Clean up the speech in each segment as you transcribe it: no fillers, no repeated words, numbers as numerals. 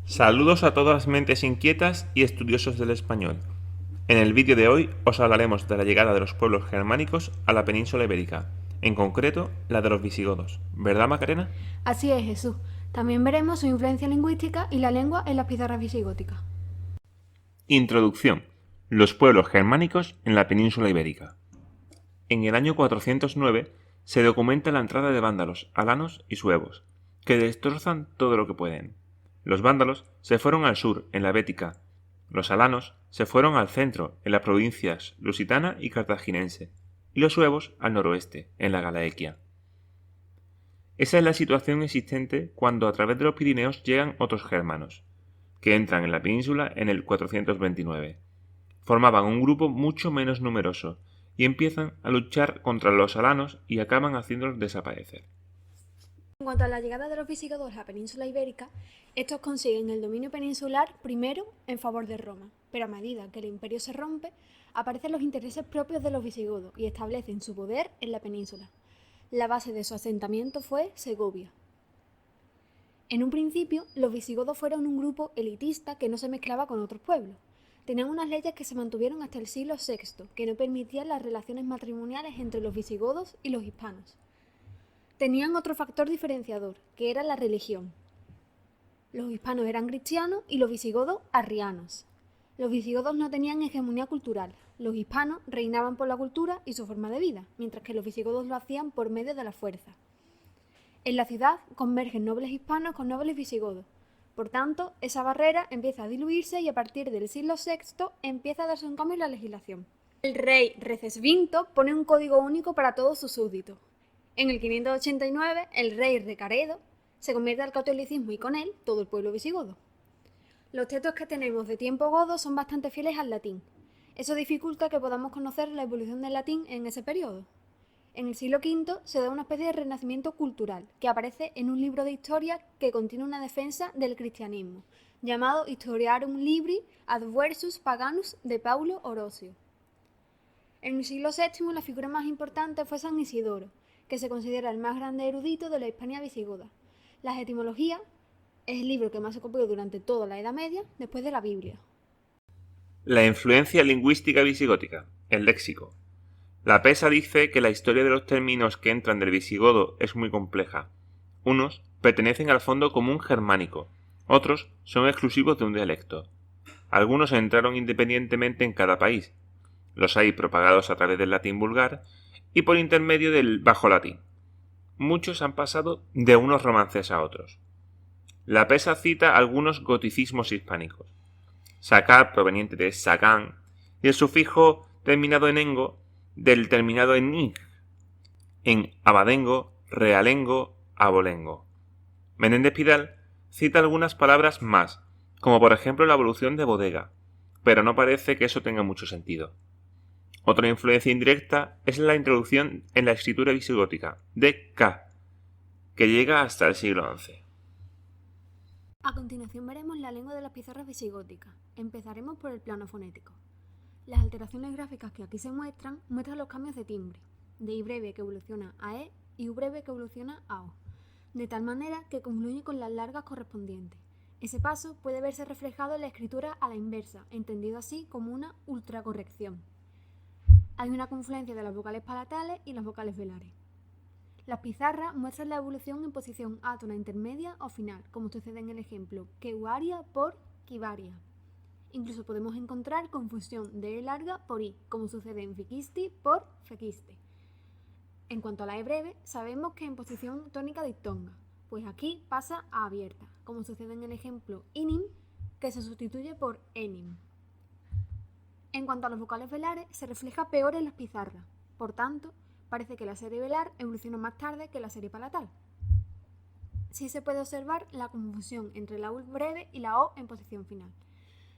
Saludos a todas las mentes inquietas y estudiosos del español. En el vídeo de hoy os hablaremos de la llegada de los pueblos germánicos a la península ibérica, en concreto la de los visigodos. ¿Verdad, Macarena? Así es, Jesús. También veremos su influencia lingüística y la lengua en las pizarras visigóticas. Introducción. Los pueblos germánicos en la península ibérica. En el año 409 se documenta la entrada de vándalos, alanos y suevos, que destrozan todo lo que pueden. Los vándalos se fueron al sur, en la Bética. Los alanos se fueron al centro, en las provincias lusitana y cartaginense, y los suevos al noroeste, en la Galaequia. Esa es la situación existente cuando a través de los Pirineos llegan otros germanos, que entran en la península en el 429. Formaban un grupo mucho menos numeroso y empiezan a luchar contra los alanos y acaban haciéndolos desaparecer. En cuanto a la llegada de los visigodos a la península ibérica, estos consiguen el dominio peninsular primero en favor de Roma, pero a medida que el imperio se rompe, aparecen los intereses propios de los visigodos y establecen su poder en la península. La base de su asentamiento fue Segovia. En un principio, los visigodos fueron un grupo elitista que no se mezclaba con otros pueblos. Tenían unas leyes que se mantuvieron hasta el siglo VI, que no permitían las relaciones matrimoniales entre los visigodos y los hispanos. Tenían otro factor diferenciador, que era la religión. Los hispanos eran cristianos y los visigodos arrianos. Los visigodos no tenían hegemonía cultural. Los hispanos reinaban por la cultura y su forma de vida, mientras que los visigodos lo hacían por medio de la fuerza. En la ciudad convergen nobles hispanos con nobles visigodos. Por tanto, esa barrera empieza a diluirse y a partir del siglo VI empieza a darse un cambio en la legislación. El rey Recesvinto pone un código único para todos sus súbditos. En el 589, el rey Recaredo se convierte al catolicismo y con él todo el pueblo visigodo. Los textos que tenemos de tiempo godo son bastante fieles al latín. Eso dificulta que podamos conocer la evolución del latín en ese periodo. En el siglo V se da una especie de renacimiento cultural que aparece en un libro de historia que contiene una defensa del cristianismo, llamado Historiarum Libri Adversus Paganus de Paulo Orosio. En el siglo VII la figura más importante fue San Isidoro, que se considera el más grande erudito de la Hispania visigoda. Las etimologías es el libro que más se copió durante toda la Edad Media, después de la Biblia. La influencia lingüística visigótica. El léxico. La Pesa dice que la historia de los términos que entran del visigodo es muy compleja. Unos pertenecen al fondo común germánico, otros son exclusivos de un dialecto. Algunos entraron independientemente en cada país. Los hay propagados a través del latín vulgar y por intermedio del bajo latín. Muchos han pasado de unos romances a otros. La Pesa cita algunos goticismos hispánicos. Sacar, proveniente de sacán, y el sufijo terminado en engo, del terminado en ing, en abadengo, realengo, abolengo. Menéndez Pidal cita algunas palabras más, como por ejemplo la evolución de bodega, pero no parece que eso tenga mucho sentido. Otra influencia indirecta es la introducción en la escritura visigótica de K, que llega hasta el siglo XI. A continuación veremos la lengua de las pizarras visigóticas. Empezaremos por el plano fonético. Las alteraciones gráficas que aquí se muestran los cambios de timbre, de I breve que evoluciona a E y U breve que evoluciona a O, de tal manera que concluye con las largas correspondientes. Ese paso puede verse reflejado en la escritura a la inversa, entendido así como una ultracorrección. Hay una confluencia de las vocales palatales y las vocales velares. Las pizarras muestran la evolución en posición átona intermedia o final, como sucede en el ejemplo queuaria por quivaria. Incluso podemos encontrar confusión de E larga por I, como sucede en fiquisti por fequiste. En cuanto a la E breve, sabemos que en posición tónica diptonga, pues aquí pasa a abierta, como sucede en el ejemplo inim, que se sustituye por enim. En cuanto a los vocales velares, se refleja peor en las pizarras, por tanto, parece que la serie velar evolucionó más tarde que la serie palatal. Sí se puede observar la confusión entre la U breve y la O en posición final.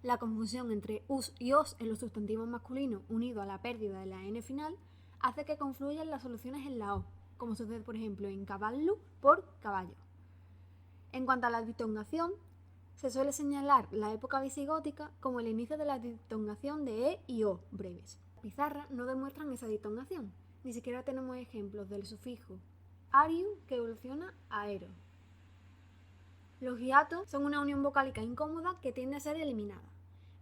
La confusión entre us y os en los sustantivos masculinos unido a la pérdida de la n final hace que confluyan las soluciones en la O, como sucede por ejemplo en cavallu por caballo. En cuanto a la diptongación, se suele señalar la época visigótica como el inicio de la diptongación de E y O breves. Las pizarras no demuestran esa diptongación, ni siquiera tenemos ejemplos del sufijo ariu que evoluciona a ero. Los hiatos son una unión vocálica incómoda que tiende a ser eliminada.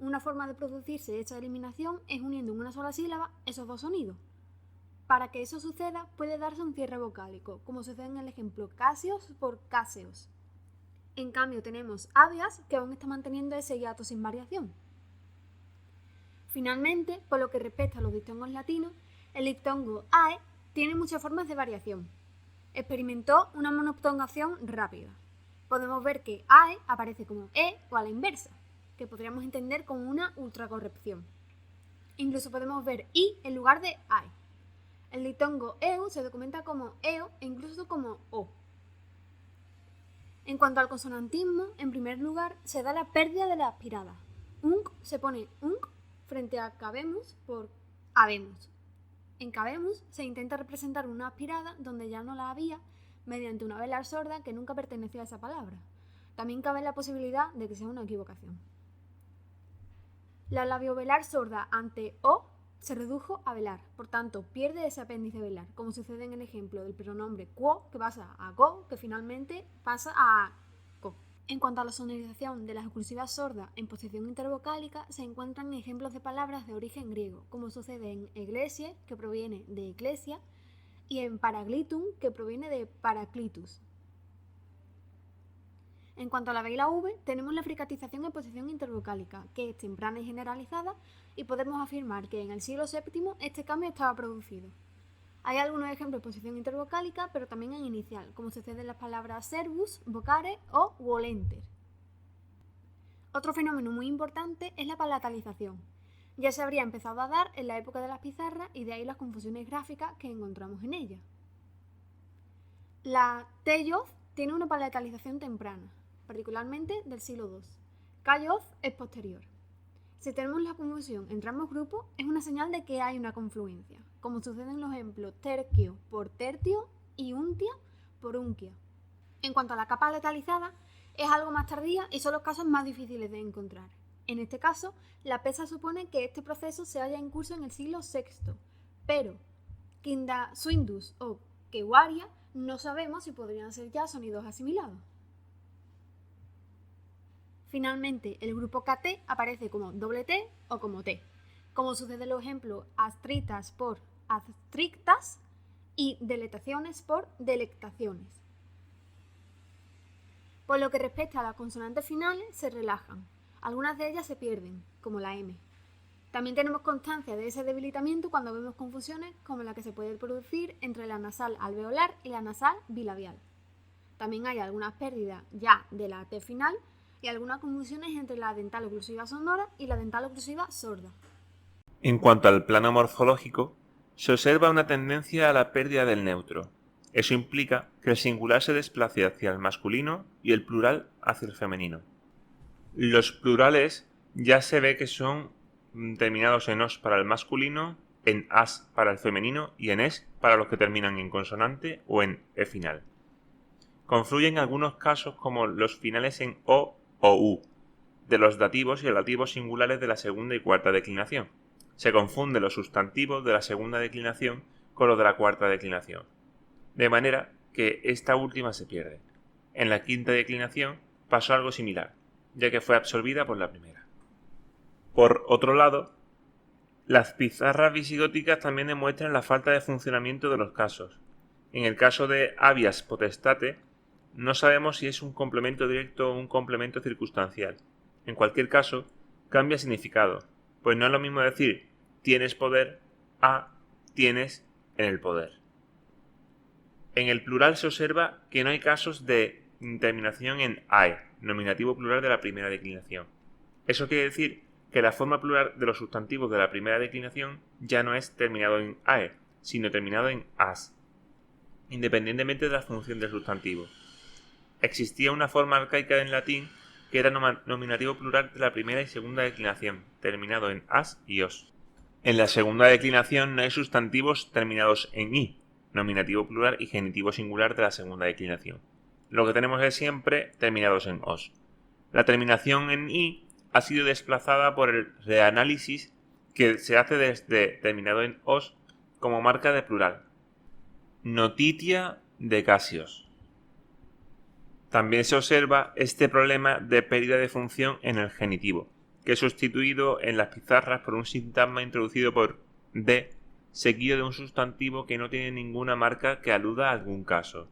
Una forma de producirse esta eliminación es uniendo en una sola sílaba esos dos sonidos. Para que eso suceda, puede darse un cierre vocálico, como sucede en el ejemplo casios por cáseos. En cambio, tenemos avias que aún está manteniendo ese hiato sin variación. Finalmente, por lo que respecta a los diptongos latinos, el diptongo ae tiene muchas formas de variación. Experimentó una monoptongación rápida. Podemos ver que ae aparece como e o a la inversa, que podríamos entender como una ultracorrección. Incluso podemos ver i en lugar de ae. El diptongo eu se documenta como eo e incluso como o. En cuanto al consonantismo, en primer lugar se da la pérdida de la aspirada. Unk se pone unk frente a cabemus por habemus. En cabemus se intenta representar una aspirada donde ya no la había mediante una velar sorda que nunca pertenecía a esa palabra. También cabe la posibilidad de que sea una equivocación. La labiovelar sorda ante o se redujo a velar, por tanto pierde ese apéndice velar, como sucede en el ejemplo del pronombre quo, que pasa a go, que finalmente pasa a co. En cuanto a la sonorización de las oclusivas sordas en posición intervocálica, se encuentran ejemplos de palabras de origen griego, como sucede en eglesie, que proviene de eclesia, y en paraglitum, que proviene de paraclitus. En cuanto a la B y la V, tenemos la fricatización en posición intervocálica, que es temprana y generalizada, y podemos afirmar que en el siglo VII este cambio estaba producido. Hay algunos ejemplos de posición intervocálica, pero también en inicial, como sucede en las palabras servus, vocare o volenter. Otro fenómeno muy importante es la palatalización. Ya se habría empezado a dar en la época de las pizarras y de ahí las confusiones gráficas que encontramos en ella. La T-Yoz tiene una palatalización temprana, particularmente del siglo II. K-Yoz es posterior. Si tenemos la confusión entre ambos grupos, es una señal de que hay una confluencia, como sucede en los ejemplos tercio por tertio y untia por unquia. En cuanto a la K palatalizada, es algo más tardía y son los casos más difíciles de encontrar. En este caso, la PESA supone que este proceso se halla en curso en el siglo VI, pero Kinda Swindus o Kewaria no sabemos si podrían ser ya sonidos asimilados. Finalmente, el grupo KT aparece como doble T o como T, como sucede en los ejemplos astritas por astrictas y deletaciones por delectaciones. Por lo que respecta a las consonantes finales, se relajan. Algunas de ellas se pierden, como la M. También tenemos constancia de ese debilitamiento cuando vemos confusiones como la que se puede producir entre la nasal alveolar y la nasal bilabial. También hay algunas pérdidas ya de la T final y algunas confusiones entre la dental oclusiva sonora y la dental oclusiva sorda. En cuanto al plano morfológico, se observa una tendencia a la pérdida del neutro. Eso implica que el singular se desplace hacia el masculino y el plural hacia el femenino. Los plurales ya se ve que son terminados en os para el masculino, en as para el femenino y en es para los que terminan en consonante o en e final. Confluyen algunos casos como los finales en o u, de los dativos y relativos singulares de la segunda y cuarta declinación. Se confunden los sustantivos de la segunda declinación con los de la cuarta declinación, de manera que esta última se pierde. En la quinta declinación pasó algo similar, ya que fue absorbida por la primera. Por otro lado, las pizarras visigóticas también demuestran la falta de funcionamiento de los casos. En el caso de habeas potestate, no sabemos si es un complemento directo o un complemento circunstancial. En cualquier caso, cambia significado, pues no es lo mismo decir tienes poder a tienes en el poder. En el plural se observa que no hay casos de terminación en ae, nominativo plural de la primera declinación. Eso quiere decir que la forma plural de los sustantivos de la primera declinación ya no es terminado en ae, sino terminado en as, independientemente de la función del sustantivo. Existía una forma arcaica en latín que era nominativo plural de la primera y segunda declinación, terminado en as y os. En la segunda declinación no hay sustantivos terminados en i, nominativo plural y genitivo singular de la segunda declinación. Lo que tenemos es siempre terminados en os. La terminación en i ha sido desplazada por el reanálisis que se hace desde terminado en os como marca de plural. Notitia de Casios. También se observa este problema de pérdida de función en el genitivo, que es sustituido en las pizarras por un sintagma introducido por de, seguido de un sustantivo que no tiene ninguna marca que aluda a algún caso.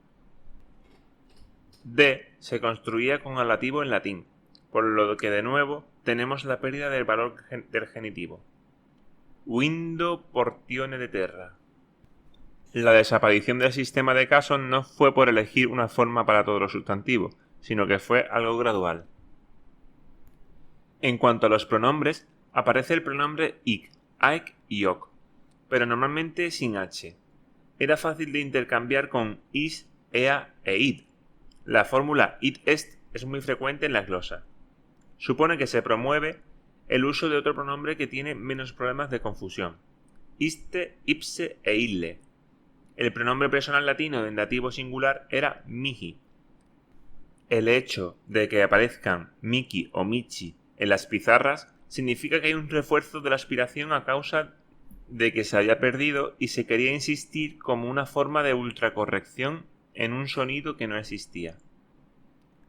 De se construía con ablativo en latín, por lo que de nuevo tenemos la pérdida del valor del genitivo. Vindo portione de terra. La desaparición del sistema de casos no fue por elegir una forma para todos los sustantivos, sino que fue algo gradual. En cuanto a los pronombres, aparece el pronombre ik, aik y ok, pero normalmente sin h. Era fácil de intercambiar con is, ea e id. La fórmula id est es muy frecuente en la glosa. Supone que se promueve el uso de otro pronombre que tiene menos problemas de confusión. Iste, ipse e ille. El pronombre personal latino en dativo singular era mihi. El hecho de que aparezcan miki o michi en las pizarras significa que hay un refuerzo de la aspiración a causa de que se había perdido y se quería insistir como una forma de ultracorrección en un sonido que no existía.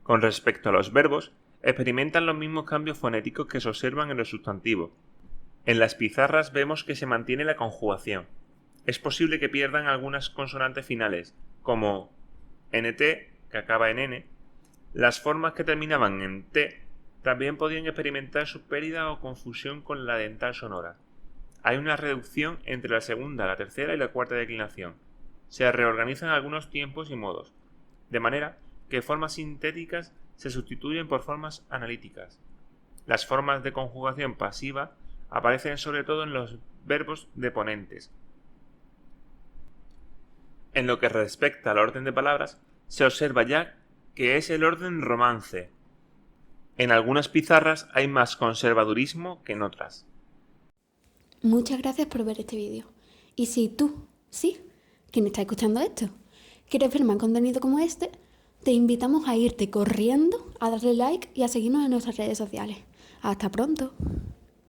Con respecto a los verbos, experimentan los mismos cambios fonéticos que se observan en los sustantivos. En las pizarras vemos que se mantiene la conjugación. Es posible que pierdan algunas consonantes finales, como nt, que acaba en n. Las formas que terminaban en t también podían experimentar su pérdida o confusión con la dental sonora. Hay una reducción entre la segunda, la tercera y la cuarta declinación. Se reorganizan algunos tiempos y modos, de manera que formas sintéticas se sustituyen por formas analíticas. Las formas de conjugación pasiva aparecen sobre todo en los verbos deponentes. En lo que respecta al orden de palabras, se observa ya que es el orden romance. En algunas pizarras hay más conservadurismo que en otras. Muchas gracias por ver este vídeo. Y si tú, quien está escuchando esto, quieres ver más contenido como este, te invitamos a irte corriendo, a darle like y a seguirnos en nuestras redes sociales. ¡Hasta pronto!